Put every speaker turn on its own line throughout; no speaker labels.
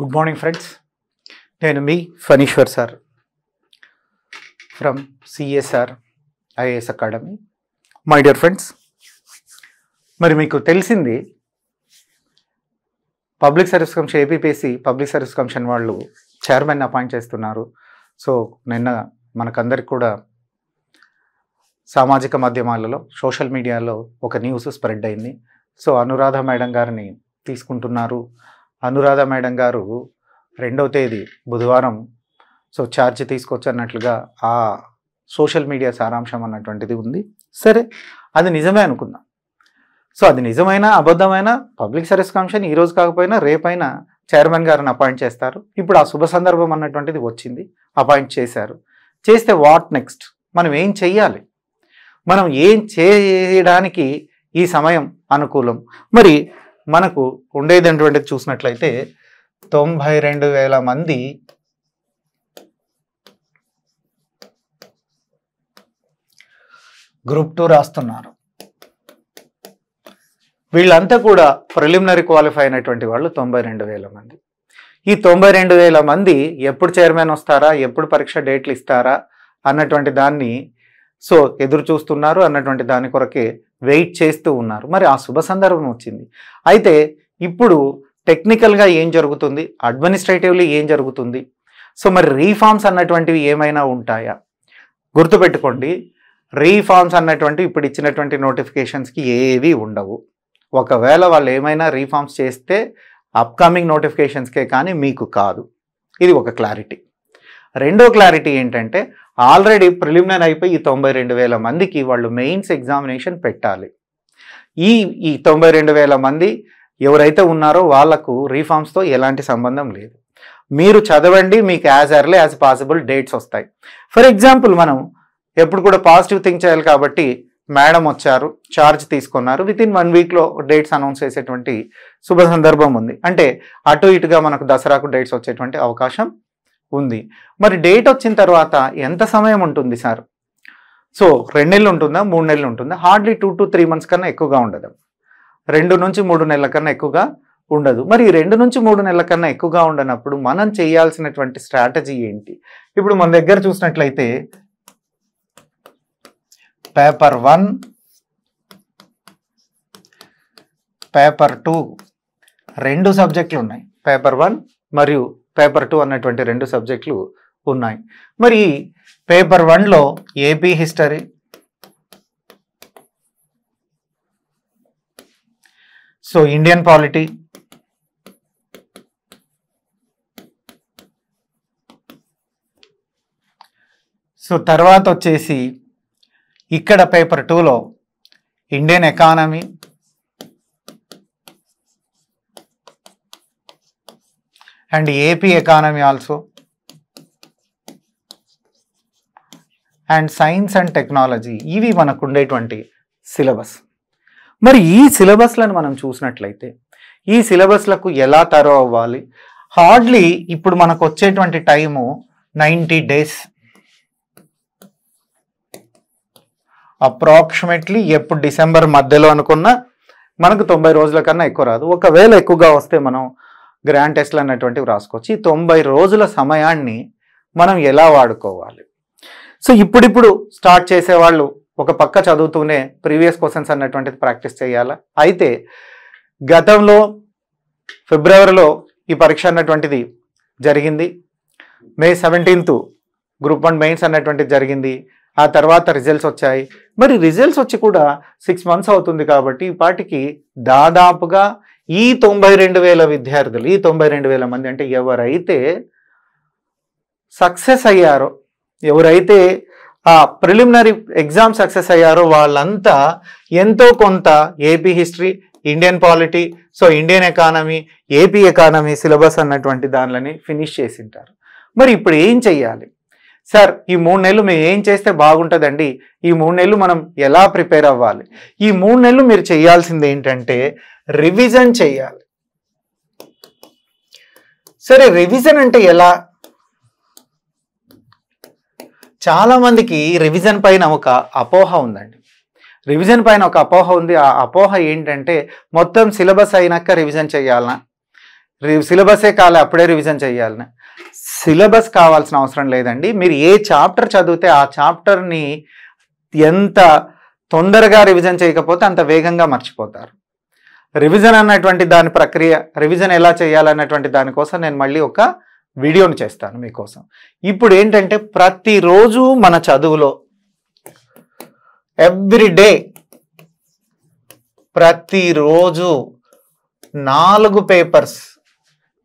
Good morning, friends. నేను మీ Phaniswar sir from CSR IAS academy. My dear friends, మరి మీకు తెలిసింది public service commission APPSC public service commission వాళ్ళు చైర్మన్ అపాయింట్ చేస్తున్నారు. సో నిన్న మనకందరికి కూడా సామాజిక మాధ్యమాలలో సోషల్ మీడియాలో ఒక న్యూస్ స్ప్రెడ్ అయింది. సో అనురాధ మేడం గారిని తీసుకుంటున్నారు. అనురాధ మేడం గారు 2వ తేదీ బుధవారం సో ఛార్జ్ తీసుకొచ్చన్నట్లుగా ఆ సోషల్ మీడియా సారాంశం అన్నటువంటిది ఉంది. సరే, అది నిజమే అనుకుందాం. సో అది నిజమైన అబద్ధమైన పబ్లిక్ సర్వీస్ కమిషన్ ఈరోజు కాకపోయినా రేపైనా చైర్మన్ గారిని అపాయింట్ చేస్తారు. ఇప్పుడు ఆ శుభ సందర్భం అన్నటువంటిది వచ్చింది, అపాయింట్ చేశారు. చేస్తే వాట్ నెక్స్ట్? మనం ఏం చెయ్యాలి? మనం ఏం చేయడానికి ఈ సమయం అనుకూలం? మరి మనకు ఉండేది అటువంటిది చూసినట్లయితే 92,000 మంది గ్రూప్ 2 రాస్తున్నారు. వీళ్ళంతా కూడా ప్రిలిమినరీ క్వాలిఫై అయినటువంటి వాళ్ళు 92,000 మంది. ఈ 92,000 మంది ఎప్పుడు చైర్మన్ వస్తారా, ఎప్పుడు పరీక్ష డేట్లు ఇస్తారా అన్నటువంటి దాన్ని సో ఎదురు చూస్తున్నారు, అన్నటువంటి దాని కొరకే వెయిట్ చేస్తూ ఉన్నారు. మరి ఆ శుభ సందర్భం వచ్చింది. అయితే ఇప్పుడు టెక్నికల్గా ఏం జరుగుతుంది, అడ్మినిస్ట్రేటివ్లీ ఏం జరుగుతుంది, సో మరి రీఫార్మ్స్ అన్నటువంటివి ఏమైనా ఉంటాయా? గుర్తుపెట్టుకోండి, రీఫార్మ్స్ అన్నటువంటివి ఇప్పుడు ఇచ్చినటువంటి నోటిఫికేషన్స్కి ఏవి ఉండవు. ఒకవేళ వాళ్ళు ఏమైనా రీఫార్మ్స్ చేస్తే అప్కమింగ్ నోటిఫికేషన్స్కే కానీ మీకు కాదు. ఇది ఒక క్లారిటీ. రెండో క్లారిటీ ఏంటంటే ఆల్రెడీ ప్రిలిమినరీ అయిపోయి ఈ 92,000 మందికి వాళ్ళు మెయిన్స్ ఎగ్జామినేషన్ పెట్టాలి. ఈ 92,000 మంది ఎవరైతే ఉన్నారో వాళ్లకు రీఫార్మ్స్తో ఎలాంటి సంబంధం లేదు. మీరు చదవండి, మీకు as early as possible dates వస్తాయి. ఫర్ ఎగ్జాంపుల్ మనం ఎప్పుడు కూడా పాజిటివ్ థింక్ చేయాలి కాబట్టి మేడం వచ్చారు, ఛార్జ్ తీసుకున్నారు, వితిన్ 1 వీక్లో డేట్స్ అనౌన్స్ చేసేటువంటి శుభ సందర్భం ఉంది. అంటే అటు ఇటుగా మనకు దసరాకు డేట్స్ వచ్చేటువంటి అవకాశం ఉంది. మరి డేట్ వచ్చిన తర్వాత ఎంత సమయం ఉంటుంది సార్? సో 2 నెలలు ఉంటుందా, 3 నెలలు ఉంటుందా? హార్డ్లీ 2 to 3 months కన్నా ఎక్కువగా ఉండదు. 2 నుంచి 3 నెలల కన్నా ఎక్కువగా ఉండదు. మరి 2 నుంచి 3 నెలల కన్నా ఎక్కువగా ఉండనప్పుడు మనం చేయాల్సినటువంటి స్ట్రాటజీ ఏంటి? ఇప్పుడు మన దగ్గర చూసినట్లయితే పేపర్ 1, పేపర్ 2 2 సబ్జెక్టులు ఉన్నాయి. పేపర్ 1 మరియు పేపర్ 2 అన్నటువంటి 2 సబ్జెక్టులు ఉన్నాయి. మరి పేపర్ 1లో AP history, so Indian polity, so తర్వాత వచ్చేసి ఇక్కడ పేపర్ 2లో Indian economy, and AP economy also, and science and technology. ఇవి మనకు ఉండేటువంటి సిలబస్. మరి ఈ సిలబస్లను మనం చూసినట్లయితే ఈ సిలబస్లకు ఎలా తరో అవ్వాలి? హార్డ్లీ ఇప్పుడు మనకు వచ్చేటువంటి టైము 90 days. అప్రాక్సిమేట్లీ ఎప్పుడు డిసెంబర్ మధ్యలో అనుకున్నా మనకు 90 రోజుల కన్నా ఎక్కువ రాదు. ఒకవేళ ఎక్కువగా వస్తే మనం గ్రాండ్ టెస్ట్లు అన్నటువంటివి రాసుకోవచ్చు. ఈ 90 రోజుల సమయాన్ని మనం ఎలా వాడుకోవాలి? సో ఇప్పుడిప్పుడు స్టార్ట్ చేసేవాళ్ళు ఒక పక్క చదువుతూనే ప్రీవియస్ క్వశ్చన్స్ అన్నటువంటిది ప్రాక్టీస్ చేయాలా? అయితే గతంలో ఫిబ్రవరిలో ఈ పరీక్ష అన్నటువంటిది జరిగింది. May 17th గ్రూప్ 1 మెయిన్స్ అన్నటువంటిది జరిగింది. ఆ తర్వాత రిజల్ట్స్ వచ్చాయి. మరి రిజల్ట్స్ వచ్చి కూడా 6 months అవుతుంది కాబట్టి ఈ పాటికి దాదాపుగా ఈ 92,000 విద్యార్థులు, ఈ 92,000 మంది అంటే ఎవరైతే సక్సెస్ అయ్యారో, ఎవరైతే ఆ ప్రిలిమినరీ ఎగ్జామ్ సక్సెస్ అయ్యారో వాళ్ళంతా ఎంతో కొంత AP history, Indian polity, so Indian economy, AP economy syllabus అన్నటువంటి దానిని ఫినిష్ చేసింటారు. మరి ఇప్పుడు ఏం చెయ్యాలి సార్? ఈ 3 నెలలు మేము ఏం చేస్తే బాగుంటుందండి? ఈ 3 నెలలు మనం ఎలా ప్రిపేర్ అవ్వాలి? ఈ 3 నెలలు మీరు చేయాల్సింది ఏంటంటే రివిజన్ చేయాలి. సరే, రివిజన్ అంటే ఎలా? చాలామందికి రివిజన్ పైన ఒక అపోహ ఉందండి. రివిజన్ పైన ఒక అపోహ ఉంది. ఆ అపోహ ఏంటంటే మొత్తం సిలబస్ అయినాక రివిజన్ చేయాలనా, సిలబసే కాలే అప్పుడే రివిజన్ చేయాలని. సిలబస్ కావాల్సిన అవసరం లేదండి. మీరు ఏ చాప్టర్ చదివితే ఆ చాప్టర్ని ఎంత తొందరగా రివిజన్ చేయకపోతే అంత వేగంగా మర్చిపోతారు. రివిజన్ అన్నటువంటి దాని ప్రక్రియ, రివిజన్ ఎలా చేయాలన్నటువంటి దానికోసం నేను మళ్ళీ ఒక వీడియోని చేస్తాను మీకోసం. ఇప్పుడు ఏంటంటే ప్రతిరోజు మన చదువులో ఎవ్రీడే ప్రతిరోజు 4 పేపర్స్,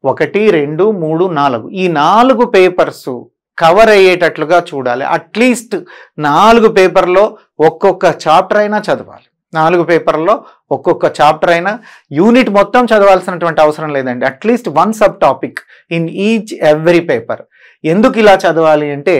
1, 2, 3, 4 ఈ 4 పేపర్స్ కవర్ అయ్యేటట్లుగా చూడాలి. అట్లీస్ట్ 4 పేపర్లో ఒక్కొక్క చాప్టర్ అయినా చదవాలి. 4 పేపర్లో ఒక్కొక్క చాప్టర్ అయినా, యూనిట్ మొత్తం చదవాల్సినటువంటి అవసరం లేదండి. At least 1 sub topic in each every paper. ఎందుకు ఇలా చదవాలి అంటే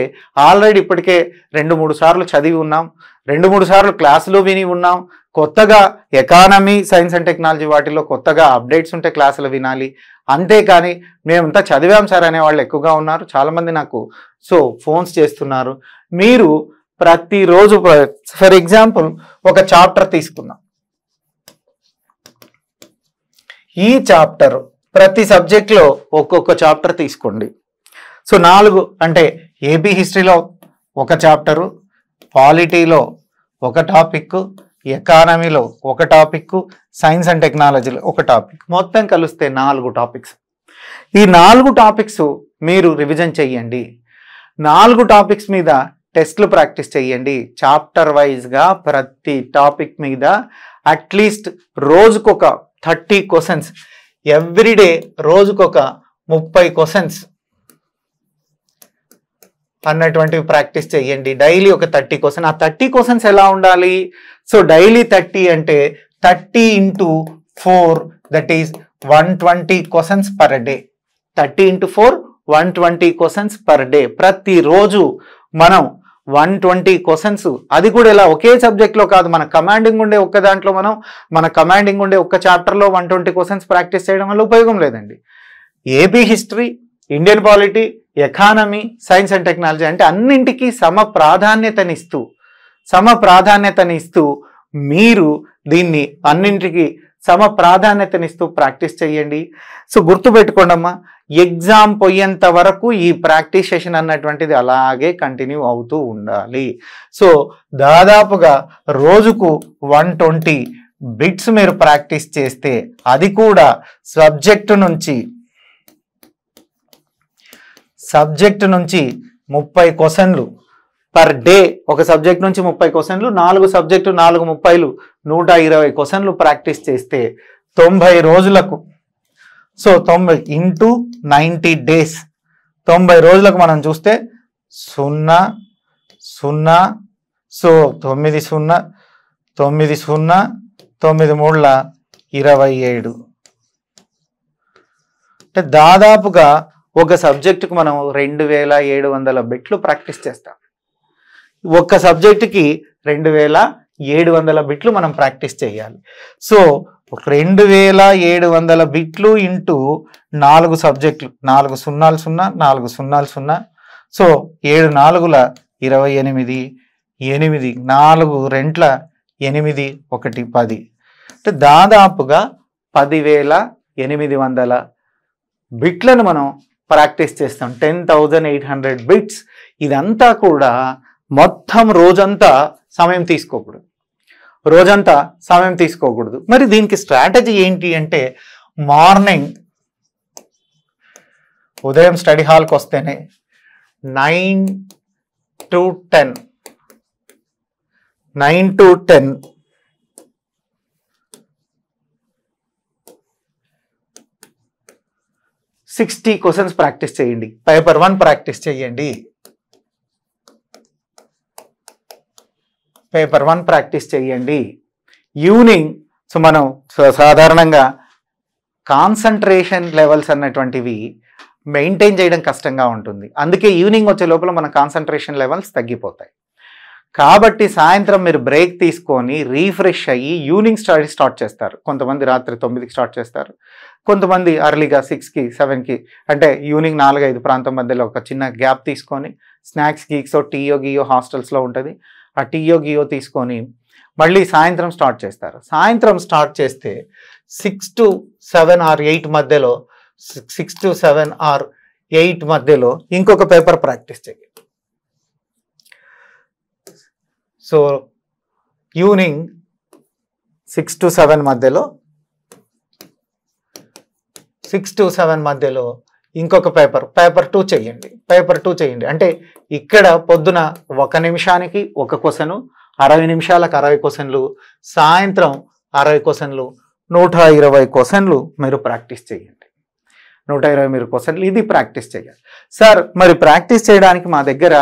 ఆల్రెడీ ఇప్పటికే 2-3 సార్లు చదివి ఉన్నాం, 2-3 సార్లు క్లాసులో విని ఉన్నాం. కొత్తగా ఎకానమీ, సైన్స్ అండ్ టెక్నాలజీ వాటిలో కొత్తగా అప్డేట్స్ ఉంటే క్లాసులు వినాలి. అంతేకాని మేమంతా చదివాం సార్ అనే వాళ్ళు ఎక్కువగా ఉన్నారు. చాలామంది నాకు ఫోన్స్ చేస్తున్నారు. మీరు ప్రతిరోజు, ఫర్ ఎగ్జాంపుల్ ఒక చాప్టర్ తీసుకుందాం. ఈ చాప్టర్ ప్రతి సబ్జెక్ట్లో ఒక్కొక్క చాప్టర్ తీసుకోండి. 4 అంటే ఏపీ హిస్టరీలో ఒక చాప్టరు, పాలిటీలో ఒక టాపిక్, ఎకానమీలో ఒక టాపిక్, సైన్స్ అండ్ టెక్నాలజీలో ఒక టాపిక్, మొత్తం కలిస్తే 4 టాపిక్స్. ఈ 4 టాపిక్స్ మీరు రివిజన్ చెయ్యండి. 4 టాపిక్స్ మీద టెస్ట్లు ప్రాక్టీస్ చేయండి. చాప్టర్ వైజ్గా ప్రతి టాపిక్ మీద అట్లీస్ట్ రోజుకొక 30 క్వశ్చన్స్, ఎవ్రీడే రోజుకొక 30 క్వశ్చన్స్ అన్నటువంటివి ప్రాక్టీస్ చేయండి. డైలీ ఒక 30 క్వశ్చన్. ఆ 30 క్వశ్చన్స్ ఎలా ఉండాలి? డైలీ 30 అంటే 30 × 4 that is 120 questions per day. 30 × 4 120 questions per day. ప్రతిరోజు మనం 120 క్వశ్చన్స్, అది కూడా ఇలా ఒకే సబ్జెక్ట్లో కాదు, మన కమాండింగ్ ఉండే ఒక్క దాంట్లో మన కమాండింగ్ ఉండే ఒక్క చాప్టర్లో 120 క్వశ్చన్స్ ప్రాక్టీస్ చేయడం వల్ల ఉపయోగం లేదండి. AP history, Indian polity, economy, science and technology అంటే అన్నింటికీ సమ ప్రాధాన్యతనిస్తూ మీరు దీన్ని అన్నింటికి సమ ప్రాధాన్యతనిస్తూ ప్రాక్టీస్ చేయండి. గుర్తుపెట్టుకోండమ్మా, ఎగ్జామ్ పోయేంత వరకు ఈ ప్రాక్టీస్ సెషన్ అన్నటువంటిది అలాగే కంటిన్యూ అవుతూ ఉండాలి. దాదాపుగా రోజుకు 120 బిట్స్ మీరు ప్రాక్టీస్ చేస్తే, అది కూడా సబ్జెక్టు నుంచి 30 క్వశ్చన్లు పర్ డే. ఒక సబ్జెక్ట్ నుంచి 30 క్వశ్చన్లు, 4 సబ్జెక్టు 4 30లు 120 క్వశ్చన్లు ప్రాక్టీస్ చేస్తే 90 రోజులకు 90 × 90 డేస్, 90 రోజులకు మనం చూస్తే 0 0 9 0 9 0 9 3 27 అంటే దాదాపుగా ఒక సబ్జెక్టుకు మనం 2700 బిట్లు ప్రాక్టీస్ చేస్తాం. ఒక్క సబ్జెక్టుకి 2700 బిట్లు మనం ప్రాక్టీస్ చేయాలి. 2700 బిట్లు ఇంటూ 4 సబ్జెక్టులు, 4 0 0 4 0 0 7 4 28, 8 4 2 8 1 10 అంటే దాదాపుగా 10,800 బిట్లను మనం ప్రాక్టీస్ చేస్తాం. 10,800 బిట్స్. ఇదంతా కూడా మొత్తం రోజంతా సమయం తీసుకోకూడదు. మరి దీనికి స్ట్రాటజీ ఏంటి అంటే, మార్నింగ్ ఉదయం స్టడీ హాల్కి వస్తేనే 9 to 10 60 క్వశ్చన్స్ ప్రాక్టీస్ చేయండి. పేపర్ 1 ప్రాక్టీస్ చేయండి. ఈవినింగ్ మనం సాధారణంగా కాన్సంట్రేషన్ లెవెల్స్ అన్నటువంటివి మెయింటైన్ చేయడం కష్టంగా ఉంటుంది. అందుకే ఈవినింగ్ వచ్చే లోపల మన కాన్సంట్రేషన్ లెవెల్స్ తగ్గిపోతాయి. కాబట్టి సాయంత్రం మీరు బ్రేక్ తీసుకొని రీఫ్రెష్ అయ్యి ఈవినింగ్ స్టడీ స్టార్ట్ చేస్తారు. కొంతమంది రాత్రి 9కి స్టార్ట్ చేస్తారు, కొంతమంది అర్లీగా 6కి 7కి, అంటే ఈవినింగ్ 4-5 ప్రాంతం మధ్యలో ఒక చిన్న గ్యాప్ తీసుకొని స్నాక్స్ గీక్సో టీయో గీయో హాస్టల్స్లో ఉంటుంది, ఆ టీయో గీయో తీసుకొని మళ్ళీ సాయంత్రం స్టార్ట్ చేస్తారు. సాయంత్రం స్టార్ట్ చేస్తే 6 to 7 or 8 మధ్యలో 6 to 7 ఆర్ 8 మధ్యలో ఇంకొక పేపర్ ప్రాక్టీస్ చేయండి. సో ఈవినింగ్ 6 to 7 మధ్యలో ఇంకొక పేపర్ 2 చేయండి. పేపర్ 2 చేయండి అంటే ఇక్కడ పొద్దున 1 నిమిషానికి 1 క్వశ్చన్, 60 నిమిషాలకు 60 క్వశ్చన్లు, సాయంత్రం 60 క్వశ్చన్లు, 120 క్వశ్చన్లు మీరు ప్రాక్టీస్ చేయండి. 120 మీరు క్వశ్చన్లు ఇది ప్రాక్టీస్ చేయాలి. సార్ మరి ప్రాక్టీస్ చేయడానికి మా దగ్గర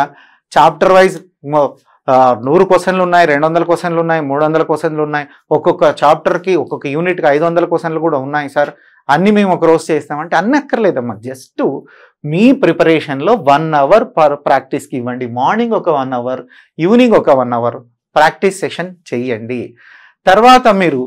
చాప్టర్ వైజ్ 100 క్వశ్చన్లు ఉన్నాయి, 200 క్వశ్చన్లు ఉన్నాయి, 300 క్వశ్చన్లు ఉన్నాయి, ఒక్కొక్క చాప్టర్కి ఒక్కొక్క యూనిట్కి 500 క్వశ్చన్లు కూడా ఉన్నాయి సార్, అన్నీ మేము ఒక రోజు చేస్తామంటే అన్నీ అక్కర్లేదమ్మా. జస్ట్ మీ ప్రిపరేషన్లో 1 అవర్ ప్రాక్టీస్కి ఇవ్వండి. మార్నింగ్ ఒక 1 అవర్, ఈవినింగ్ ఒక 1 అవర్ ప్రాక్టీస్ సెషన్ చెయ్యండి. తర్వాత మీరు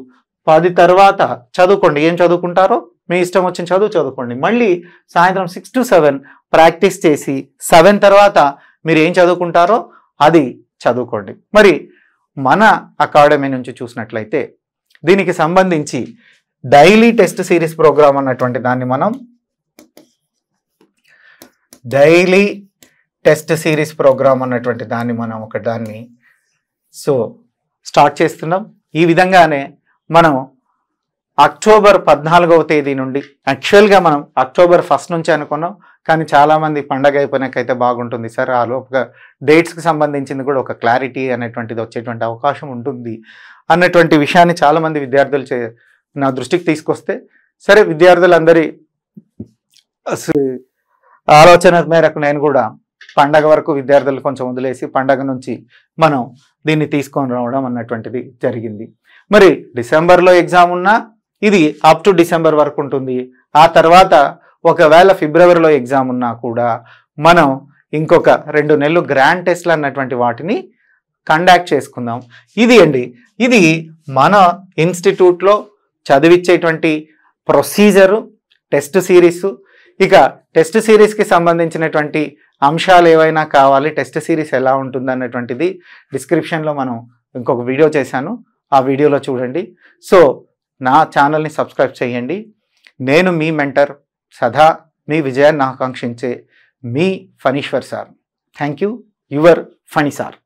10 తర్వాత చదువుకోండి. ఏం చదువుకుంటారో మీ ఇష్టం వచ్చిన చదువుకోండి. మళ్ళీ సాయంత్రం 6 to 7 ప్రాక్టీస్ చేసి 7 తర్వాత మీరు ఏం చదువుకుంటారో అది చదువుకోండి. మరి మన అకాడమీ నుంచి చూసినట్లయితే దీనికి సంబంధించి డైలీ టెస్ట్ సిరీస్ ప్రోగ్రామ్ అన్నటువంటి దాన్ని మనం ఒకదాన్ని స్టార్ట్ చేస్తున్నాం. ఈ విధంగానే మనం అక్టోబర్ 14వ తేదీ నుండి, యాక్చువల్గా మనం అక్టోబర్ 1 నుంచి అనుకున్నాం, కానీ చాలామంది పండగ అయిపోయినాకైతే బాగుంటుంది సార్, ఆ లోపుగా డేట్స్కి సంబంధించింది కూడా ఒక క్లారిటీ అనేటువంటిది వచ్చేటువంటి అవకాశం ఉంటుంది అన్నటువంటి విషయాన్ని చాలామంది విద్యార్థులు నా దృష్టికి తీసుకొస్తే, సరే విద్యార్థులందరి ఆలోచన మేరకు నేను కూడా పండగ వరకు విద్యార్థులు కొంచెం వదిలేసి పండగ నుంచి మనం దీన్ని తీసుకొని రావడం అన్నటువంటిది జరిగింది. మరి డిసెంబర్లో ఎగ్జామ్ ఉన్నా ఇది అప్ టు డిసెంబర్ వరకు ఉంటుంది. ఆ తర్వాత ఒకవేళ ఫిబ్రవరిలో ఎగ్జామ్ ఉన్నా కూడా మనం ఇంకొక 2 నెలలు గ్రాండ్ టెస్ట్లు అన్నటువంటి వాటిని కండక్ట్ చేసుకుందాం. ఇది మన ఇన్స్టిట్యూట్లో చదివించేటువంటి ప్రొసీజరు, టెస్ట్ సిరీస్. ఇక టెస్ట్ సిరీస్కి సంబంధించినటువంటి అంశాలు ఏవైనా కావాలి, టెస్ట్ సిరీస్ ఎలా ఉంటుంది అన్నటువంటిది డిస్క్రిప్షన్లో మనం ఇంకొక వీడియో చేశాను, ఆ వీడియోలో చూడండి. సో నా ఛానల్ని సబ్స్క్రైబ్ చేయండి. నేను మీ మెంటర్, సదా మీ విజయాన్ని ఆకాంక్షించే మీ Phaniswar sir. Thank you. Your Phani sir.